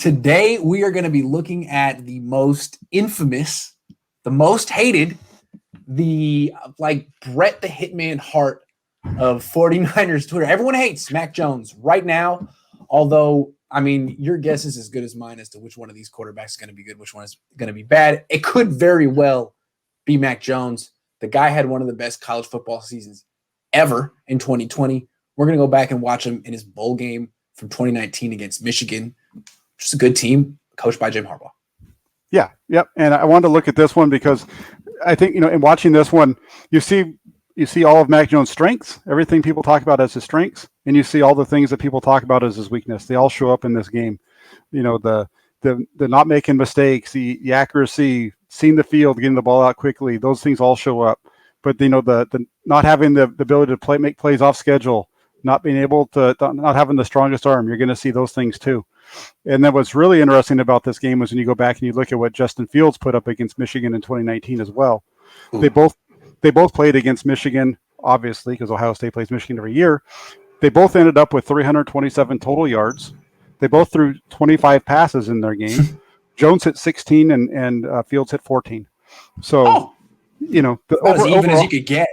Today, we are going to be looking at the most infamous, the most hated, the Brett the Hitman Hart of 49ers Twitter. Everyone hates Mac Jones right now, although, I mean, your guess is as good as mine as to which one of these quarterbacks is going to be good, which one is going to be bad. It could very well be Mac Jones. The guy had one of the best college football seasons ever in 2020. We're going to go back and watch him in his bowl game from 2019 against Michigan. Just a good team coached by Jim Harbaugh. Yeah, yep. And I wanted to look at this one because I think, in watching this one, you see all of Mac Jones' strengths, everything people talk about as his strengths, and you see all the things that people talk about as his weakness. They all show up in this game. The not making mistakes, the accuracy, seeing the field, getting the ball out quickly, those things all show up. But the not having the ability to make plays off schedule, not being able to, not having the strongest arm, you're going to see those things too. And then what's really interesting about this game was when you go back and you look at what Justin Fields put up against Michigan in 2019 as well. Ooh. They both played against Michigan, obviously, because Ohio State plays Michigan every year. They both ended up with 327 total yards. They both threw 25 passes in their game. Jones hit 16 and Fields hit 14. So, as even as you could get.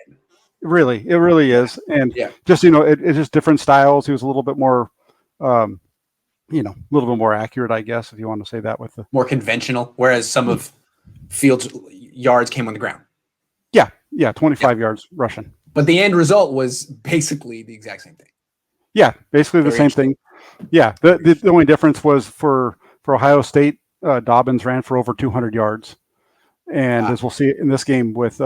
It really is. And just, it's just different styles. He was a little bit more, a little bit more accurate, I guess, if you want to say that with the more conventional, whereas some of Fields' yards came on the ground. Yeah, 25 yards rushing. But the end result was basically the exact same thing. Yeah, basically the same thing. Yeah, the only difference was for Ohio State, Dobbins ran for over 200 yards. And as we'll see in this game with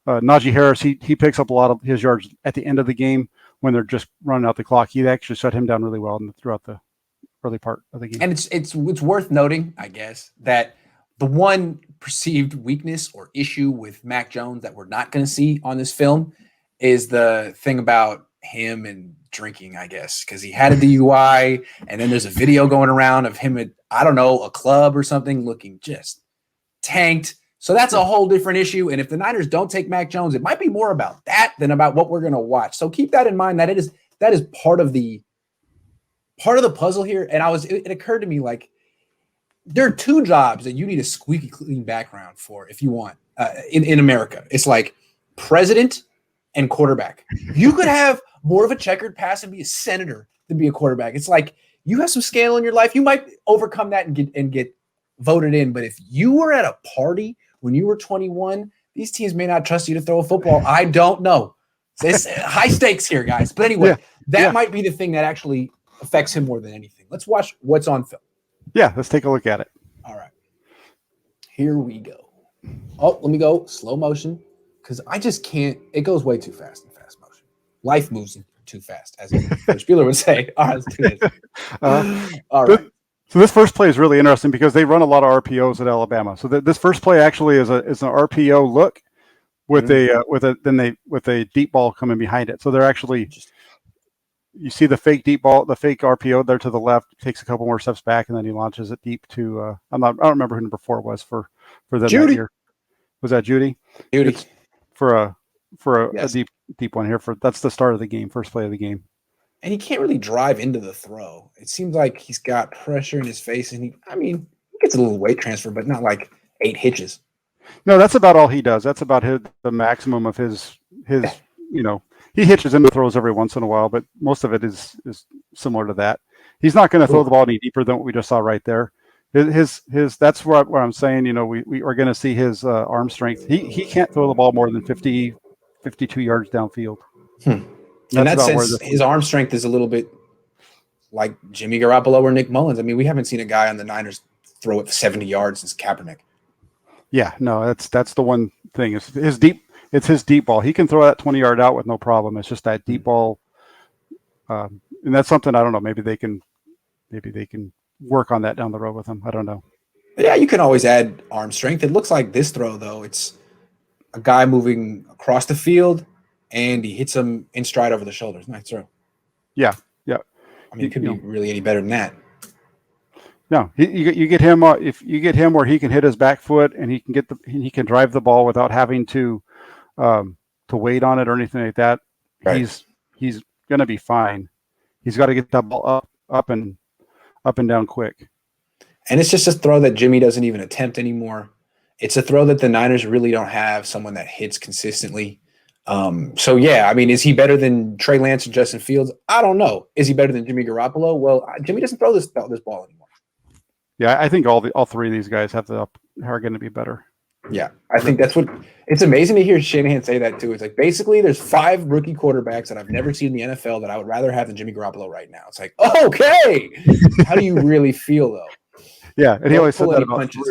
Najee Harris, he picks up a lot of his yards at the end of the game when they're just running out the clock. He actually shut him down really well throughout the early part of the game. And it's worth noting, I guess, that the one perceived weakness or issue with Mac Jones that we're not going to see on this film is the thing about him and drinking, I guess, because he had a DUI, and then there's a video going around of him at, I don't know, a club or something looking just tanked. So that's a whole different issue. And if the Niners don't take Mac Jones, it might be more about that than about what we're going to watch. So keep that in mind, that that is part of the puzzle here. And it occurred to me, like, there are two jobs that you need a squeaky clean background for if you want in America. It's like president and quarterback. You could have more of a checkered past and be a senator than be a quarterback. It's like you have some scandal in your life. You might overcome that and get voted in. But if you were at a party when you were 21, these teams may not trust you to throw a football. I don't know. It's high stakes here, guys. But anyway, that might be the thing that actually affects him more than anything. Let's watch what's on film. Yeah, let's take a look at it. All right. Here we go. Oh, let me go slow motion because I just can't. It goes way too fast in fast motion. Life moves too fast, as Coach Bueller would say. All right, let's do this. All right. So this first play is really interesting because they run a lot of RPOs at Alabama. So this first play actually is an RPO look with a deep ball coming behind it. So they're actually. You see the fake deep ball, the fake RPO there to the left, takes a couple more steps back, and then he launches it deep to I don't remember who number 4 was for them that year. Was that Judy? Judy. It's for a deep one here. That's the start of the game, first play of the game. And he can't really drive into the throw. It seems like he's got pressure in his face, and he gets a little weight transfer, but not like 8 hitches. No, that's about all he does. That's about the maximum of his He hitches into throws every once in a while, but most of it is similar to that. He's not going to throw the ball any deeper than what we just saw right there. His that's what I'm saying. We are going to see his arm strength. He can't throw the ball more than 50, 52 yards downfield. In that sense, his arm strength is a little bit like Jimmy Garoppolo or Nick Mullins. I mean, we haven't seen a guy on the Niners throw it 70 yards since Kaepernick. Yeah, no, that's the one thing. It's his deep ball. He can throw that 20-yard out with no problem. It's just that deep ball, and that's something I don't know. Maybe they can work on that down the road with him. I don't know. Yeah, you can always add arm strength. It looks like this throw though. It's a guy moving across the field, and he hits him in stride over the shoulders. Nice throw. Yeah. I mean, it could be really any better than that. No, you get him if you get him where he can hit his back foot and he can drive the ball without having to wait on it or anything like that. Right. He's going to be fine. He's got to get that ball up and down quick. And it's just a throw that Jimmy doesn't even attempt anymore. It's a throw that the Niners really don't have someone that hits consistently. So yeah, I mean, is he better than Trey Lance and Justin Fields? I don't know. Is he better than Jimmy Garoppolo? Well, Jimmy doesn't throw this ball anymore. Yeah, I think all three of these guys are going to be better. Yeah, I think that's what it's amazing to hear Shanahan say that too. It's like basically there's 5 rookie quarterbacks that I've never seen in the NFL that I would rather have than Jimmy Garoppolo right now. It's like, okay, how do you really feel though? Yeah, and he always said that about punches.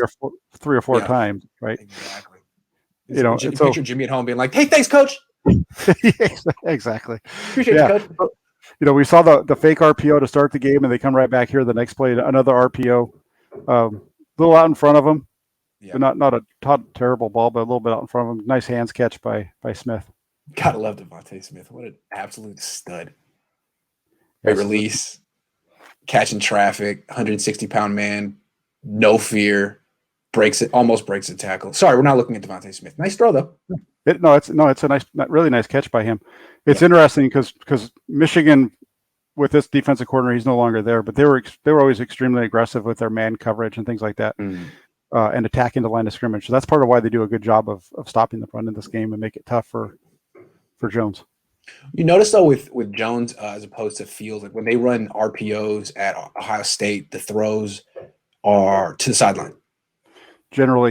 three or four times, right? Exactly. You know, you picture Jimmy at home being like, "Hey, thanks, coach." Exactly. Appreciate you, coach. You know, we saw the fake RPO to start the game, and they come right back here. The next play, another RPO, a little out in front of him. Yeah. Not a terrible ball, but a little bit out in front of him. Nice hands catch by Smith. Gotta love Devontae Smith. What an absolute stud. Great release, catching traffic, 160-pound man, no fear, almost breaks a tackle. Sorry, we're not looking at Devontae Smith. Nice throw though. It's a nice, really nice catch by him. It's interesting because Michigan, with this defensive coordinator, he's no longer there, but they were always extremely aggressive with their man coverage and things like that. And attacking the line of scrimmage. So that's part of why they do a good job of stopping the run in this game and make it tough for Jones. You notice though with Jones as opposed to Fields, like when they run RPOs at Ohio State, the throws are to the sideline. Generally,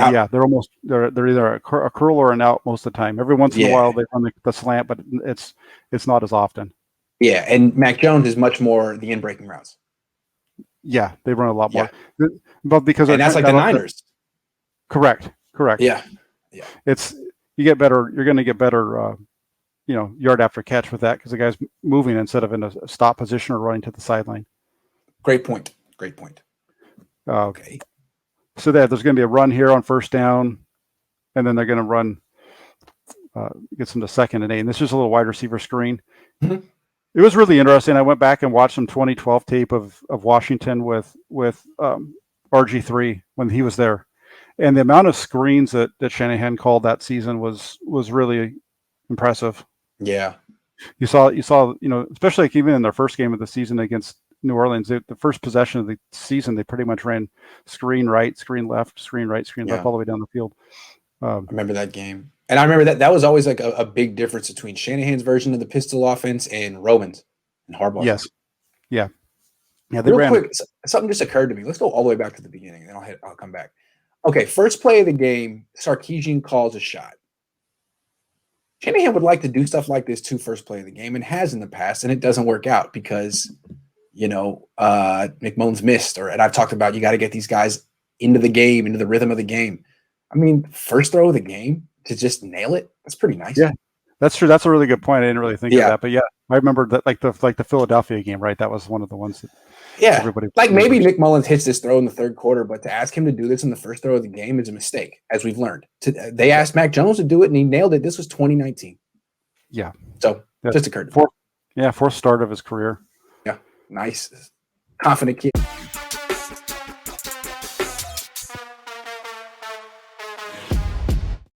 they're either a curl or an out most of the time. Every once in a while they run the slant, but it's not as often. Yeah, and Mac Jones is much more the in-breaking routes. Yeah, they run a lot more. But because that's like the Niners. Correct. Yeah. You're going to get better, yard after catch with that because the guy's moving instead of in a stop position or running to the sideline. Great point. Okay. So there's going to be a run here on first down, and then they're going to run, gets them to 2nd and 8. And this is a little wide receiver screen. Mm-hmm. It was really interesting. I went back and watched some 2012 tape of Washington with RG3 when he was there. And the amount of screens that Shanahan called that season was really impressive. Yeah. You saw, especially like even in their first game of the season against New Orleans, the first possession of the season, they pretty much ran screen right, screen left, screen right, screen left, all the way down the field. I remember that game. And I remember that was always like a big difference between Shanahan's version of the pistol offense and Roman's and Harbaugh's. Yes. Yeah. Yeah. Real quick, something just occurred to me. Let's go all the way back to the beginning, and then I'll come back. Okay, first play of the game, Sarkisian calls a shot. Shanahan would like to do stuff like this too, first play of the game, and has in the past, and it doesn't work out because, McMullen's missed, and I've talked about you got to get these guys into the game, into the rhythm of the game. I mean, first throw of the game to just nail it, that's pretty nice. Yeah, that's true. That's a really good point. I didn't really think of that, but yeah, I remember that like the Philadelphia game, right? That was one of the ones that everybody maybe Nick Mullins hits this throw in the third quarter, but to ask him to do this in the first throw of the game is a mistake, as we've learned. They asked Mac Jones to do it, and he nailed it. This was 2019. Yeah. So just occurred to me. Fourth start of his career. Yeah, nice, confident kid.